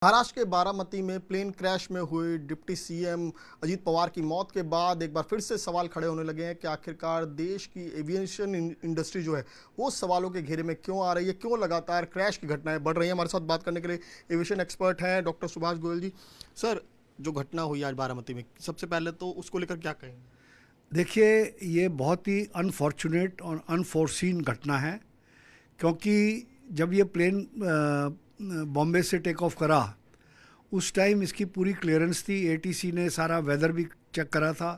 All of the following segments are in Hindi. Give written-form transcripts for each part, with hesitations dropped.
महाराष्ट्र के बारामती में प्लेन क्रैश में हुई डिप्टी सीएम अजीत पवार की मौत के बाद एक बार फिर से सवाल खड़े होने लगे हैं कि आखिरकार देश की एविएशन इंडस्ट्री जो है वो सवालों के घेरे में क्यों आ रही है, क्यों लगातार क्रैश की घटनाएं बढ़ रही हैं। हमारे साथ बात करने के लिए एविएशन एक्सपर्ट हैं डॉक्टर सुभाष गोयल जी। सर, जो घटना हुई आज बारामती में, सबसे पहले तो उसको लेकर क्या कहेंगे? देखिए, ये बहुत ही अनफॉर्चुनेट और अनफोर्सीन घटना है, क्योंकि जब ये प्लेन बॉम्बे से टेक ऑफ करा उस टाइम इसकी पूरी क्लियरेंस थी। एटीसी ने सारा वेदर भी चेक करा था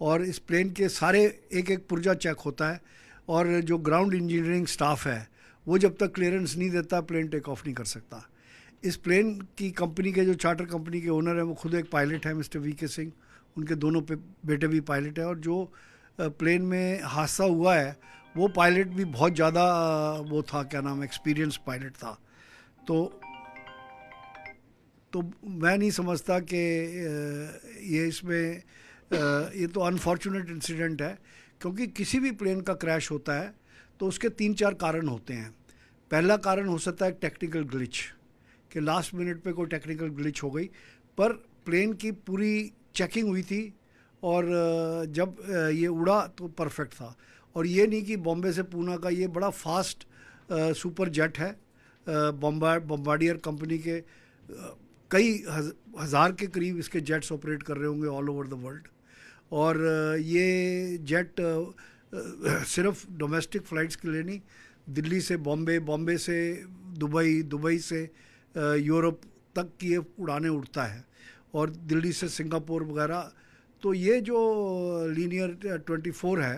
और इस प्लेन के सारे एक एक पुर्जा चेक होता है, और जो ग्राउंड इंजीनियरिंग स्टाफ है वो जब तक क्लियरेंस नहीं देता प्लेन टेक ऑफ नहीं कर सकता। इस प्लेन की कंपनी के जो चार्टर कंपनी के ओनर हैं वो खुद एक पायलट है, मिस्टर वी के सिंह। उनके दोनों बेटे भी पायलट है, और जो प्लेन में हादसा हुआ है वो पायलट भी बहुत ज़्यादा वो था, क्या नाम, एक्सपीरियंस पायलट था। तो मैं नहीं समझता कि ये इसमें ये तो अनफॉर्चुनेट इंसिडेंट है, क्योंकि किसी भी प्लेन का क्रैश होता है तो उसके 3-4 कारण होते हैं। पहला कारण हो सकता है टेक्निकल ग्लिच, कि लास्ट मिनट पे कोई टेक्निकल ग्लिच हो गई, पर प्लेन की पूरी चेकिंग हुई थी और जब ये उड़ा तो परफेक्ट था। और ये नहीं कि बॉम्बे से पूना का ये बड़ा फास्ट सुपर जेट है, बॉम्बार्डियर कंपनी के कई हज़ार के करीब इसके जेट्स ऑपरेट कर रहे होंगे ऑल ओवर द वर्ल्ड। और ये जेट सिर्फ डोमेस्टिक फ़्लाइट्स के लिए नहीं, दिल्ली से बॉम्बे, बॉम्बे से दुबई, दुबई से यूरोप तक की ये उड़ानें उड़ता है, और दिल्ली से सिंगापुर वगैरह। तो ये जो लीनियर 24 है,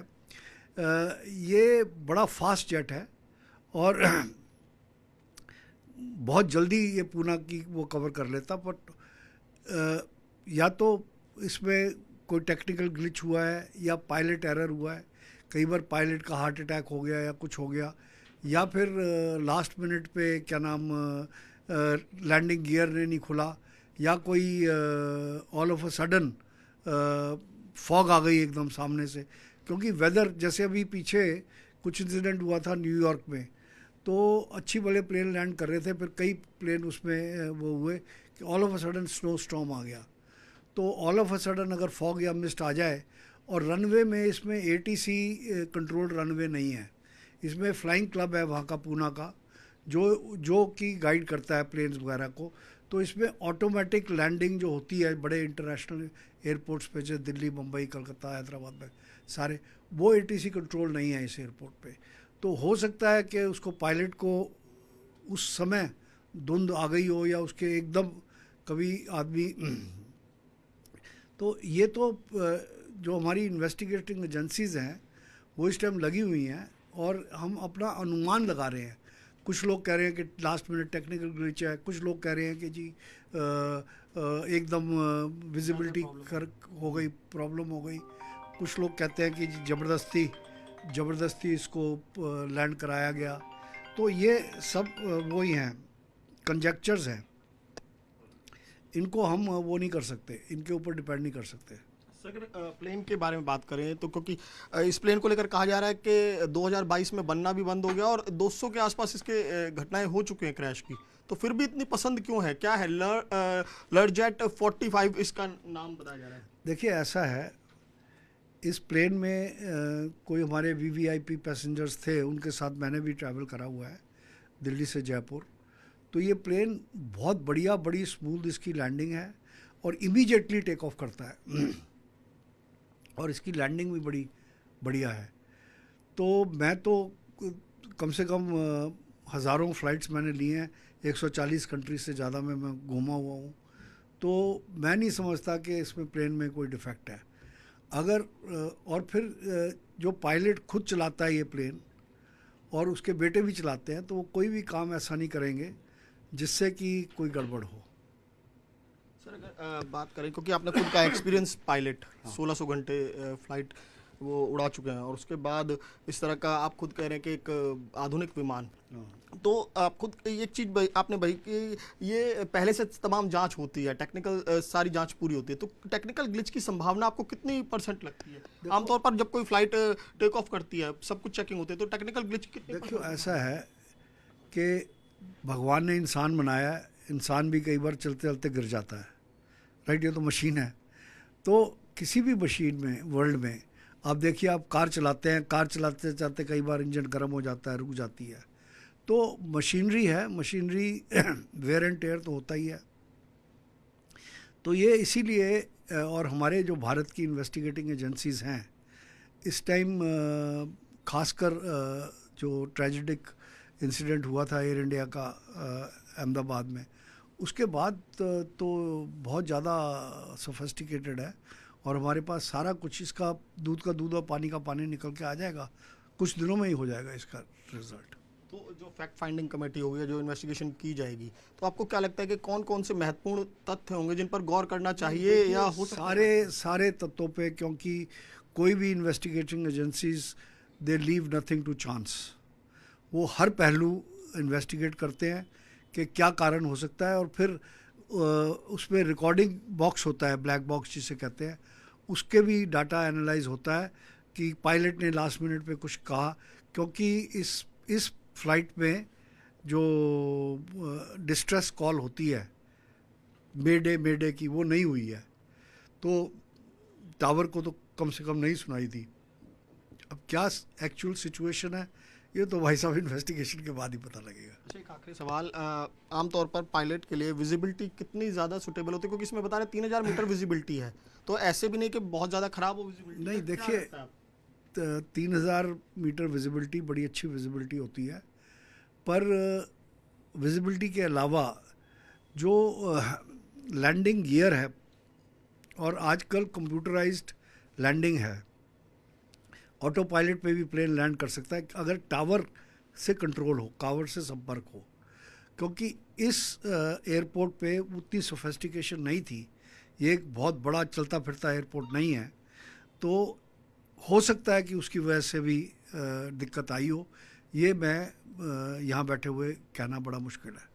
ये बड़ा फास्ट जेट है और बहुत जल्दी ये पूना की वो कवर कर लेता। बट या तो इसमें कोई टेक्निकल ग्लिच हुआ है या पायलट एरर हुआ है। कई बार पायलट का हार्ट अटैक हो गया या कुछ हो गया, या फिर लास्ट मिनट पे क्या नाम लैंडिंग गियर ने नहीं खुला, या कोई all of a sudden fog आ गई एकदम सामने से। क्योंकि वेदर, जैसे अभी पीछे कुछ इंसिडेंट हुआ था न्यूयॉर्क में, तो अच्छी भले प्लेन लैंड कर रहे थे, फिर कई प्लेन उसमें वो हुए कि all of a sudden snow storm आ गया। तो ऑल ऑफ अ सडन अगर फॉग या मिस्ट आ जाए, और रनवे में इसमें एटीसी कंट्रोल रनवे नहीं है, इसमें फ्लाइंग क्लब है वहाँ का, पूना का, जो कि गाइड करता है प्लेन्स वगैरह को। तो इसमें ऑटोमेटिक लैंडिंग जो होती है बड़े इंटरनेशनल एयरपोर्ट्स पे, जैसे दिल्ली, मुंबई, कलकत्ता, हैदराबाद में सारे, वो एटीसी कंट्रोल नहीं है इस एयरपोर्ट पे। तो हो सकता है कि उसको पायलट को उस समय धुंध आ गई हो, या उसके एकदम कभी आदमी तो ये तो जो हमारी इन्वेस्टिगेटिंग एजेंसीज़ हैं वो इस टाइम लगी हुई हैं, और हम अपना अनुमान लगा रहे हैं। कुछ लोग कह रहे हैं कि लास्ट मिनट टेक्निकल ग्लिच है, कुछ लोग कह रहे हैं कि जी एकदम विजिबिलिटी हो गई, प्रॉब्लम हो गई। कुछ लोग कहते हैं कि ज़बरदस्ती इसको लैंड कराया गया। तो ये सब वही हैं, कंजेक्चर्स हैं, इनको हम वो नहीं कर सकते, इनके ऊपर डिपेंड नहीं कर सकते। सर, प्लेन के बारे में बात करें तो क्योंकि इस प्लेन को लेकर कहा जा रहा है कि 2022 में बनना भी बंद हो गया और 200 के आसपास इसके घटनाएं हो चुकी हैं क्रैश की, तो फिर भी इतनी पसंद क्यों है? क्या है लर्जेट 45 इसका नाम बताया जा रहा है? देखिए, ऐसा है, इस प्लेन में कोई हमारे वीवीआईपी पैसेंजर्स थे, उनके साथ मैंने भी ट्रैवल करा हुआ है दिल्ली से जयपुर। तो ये प्लेन बहुत बढ़िया, बड़ी स्मूथ इसकी लैंडिंग है और इमीडिएटली टेक ऑफ करता है और इसकी लैंडिंग भी बड़ी बढ़िया है। तो मैं तो कम से कम हज़ारों फ़्लाइट्स मैंने लिए हैं, 140 कंट्रीज से ज़्यादा में मैं घूमा हुआ हूँ। तो मैं नहीं समझता कि इसमें प्लेन में कोई डिफेक्ट है। अगर और फिर जो पायलट खुद चलाता है ये प्लेन, और उसके बेटे भी चलाते हैं, तो वो कोई भी काम ऐसा नहीं करेंगे जिससे कि कोई गड़बड़ हो। सर, अगर बात करें, क्योंकि आपने खुद का एक्सपीरियंस पायलट, 1600 घंटे फ्लाइट वो उड़ा चुके हैं, और उसके बाद इस तरह का आप खुद कह रहे हैं कि एक आधुनिक विमान, तो आप खुद एक चीज़ आपने भाई कि ये पहले से तमाम जांच होती है, टेक्निकल सारी जांच पूरी होती है, तो टेक्निकल ग्लिच की संभावना आपको कितनी % लगती है? आमतौर पर जब कोई फ्लाइट टेक ऑफ करती है, सब कुछ चेकिंग होती है, तो टेक्निकल ग्लिच कितनी? देखियो, ऐसा है कि भगवान ने इंसान बनाया है, इंसान भी कई बार चलते चलते गिर जाता है, राइट। ये तो मशीन है। तो किसी भी मशीन में वर्ल्ड में आप देखिए, आप कार चलाते हैं, कार चलाते चलाते कई बार इंजन गर्म हो जाता है, रुक जाती है। तो मशीनरी है, मशीनरी वेयर एंड टेयर तो होता ही है। तो ये इसीलिए और हमारे जो भारत की इन्वेस्टिगेटिंग एजेंसीज़ हैं इस टाइम, खासकर जो ट्रेजिडिक इंसिडेंट हुआ था एयर इंडिया का अहमदाबाद में, उसके बाद तो बहुत ज़्यादा सोफिस्टिकेटेड है और हमारे पास सारा कुछ, इसका दूध का दूध और पानी का पानी निकल के आ जाएगा, कुछ दिनों में ही हो जाएगा इसका रिजल्ट। तो जो फैक्ट फाइंडिंग कमेटी होगी, जो इन्वेस्टिगेशन की जाएगी, तो आपको क्या लगता है कि कौन कौन से महत्वपूर्ण तथ्य होंगे जिन पर गौर करना चाहिए या हो सकता है? सारे तत्वों पे, क्योंकि कोई भी investigating agencies they leave nothing to chance. वो हर पहलू इन्वेस्टिगेट करते हैं कि क्या कारण हो सकता है, और फिर उसमें रिकॉर्डिंग बॉक्स होता है, ब्लैक बॉक्स जिसे कहते हैं, उसके भी डाटा एनालाइज होता है कि पायलट ने लास्ट मिनट पे कुछ कहा, क्योंकि इस फ्लाइट में जो डिस्ट्रेस कॉल होती है मेडे की, वो नहीं हुई है। तो टावर को तो कम से कम नहीं सुनाई थी। अब क्या एक्चुअल सिचुएशन है ये तो भाई साहब इन्वेस्टिगेशन के बाद ही पता लगेगा। अच्छा, एक आखिरी सवाल, आमतौर पर पायलट के लिए विजिबिलिटी कितनी ज़्यादा सुटेबल होती है? क्योंकि इसमें बता रहे 3000 मीटर विजिबिलिटी है, तो ऐसे भी नहीं कि बहुत ज़्यादा ख़राब हो विजिबिलिटी। नहीं, देखिए 3000 मीटर विजिबिलिटी बड़ी अच्छी विजिबिलिटी होती है, पर विजिबिलिटी के अलावा जो लैंडिंग गियर है, और आजकल कंप्यूटराइज्ड लैंडिंग है, ऑटो पायलट पे भी प्लेन लैंड कर सकता है अगर टावर से कंट्रोल हो, टावर से संपर्क हो। क्योंकि इस एयरपोर्ट पे उतनी सोफिस्टिकेशन नहीं थी, ये एक बहुत बड़ा चलता फिरता एयरपोर्ट नहीं है, तो हो सकता है कि उसकी वजह से भी दिक्कत आई हो। ये मैं यहाँ बैठे हुए कहना बड़ा मुश्किल है।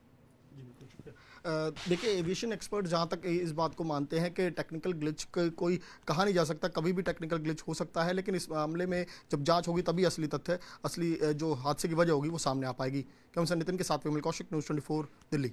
देखिए, एविएशन एक्सपर्ट जहाँ तक इस बात को मानते हैं कि टेक्निकल ग्लिच कोई कहा नहीं जा सकता, कभी भी टेक्निकल ग्लिच हो सकता है, लेकिन इस मामले में जब जांच होगी तभी असली तथ्य, असली जो हादसे की वजह होगी वो सामने आ पाएगी। कैमरा नितिन के साथ विमल कौशिक, न्यूज़ 24 दिल्ली।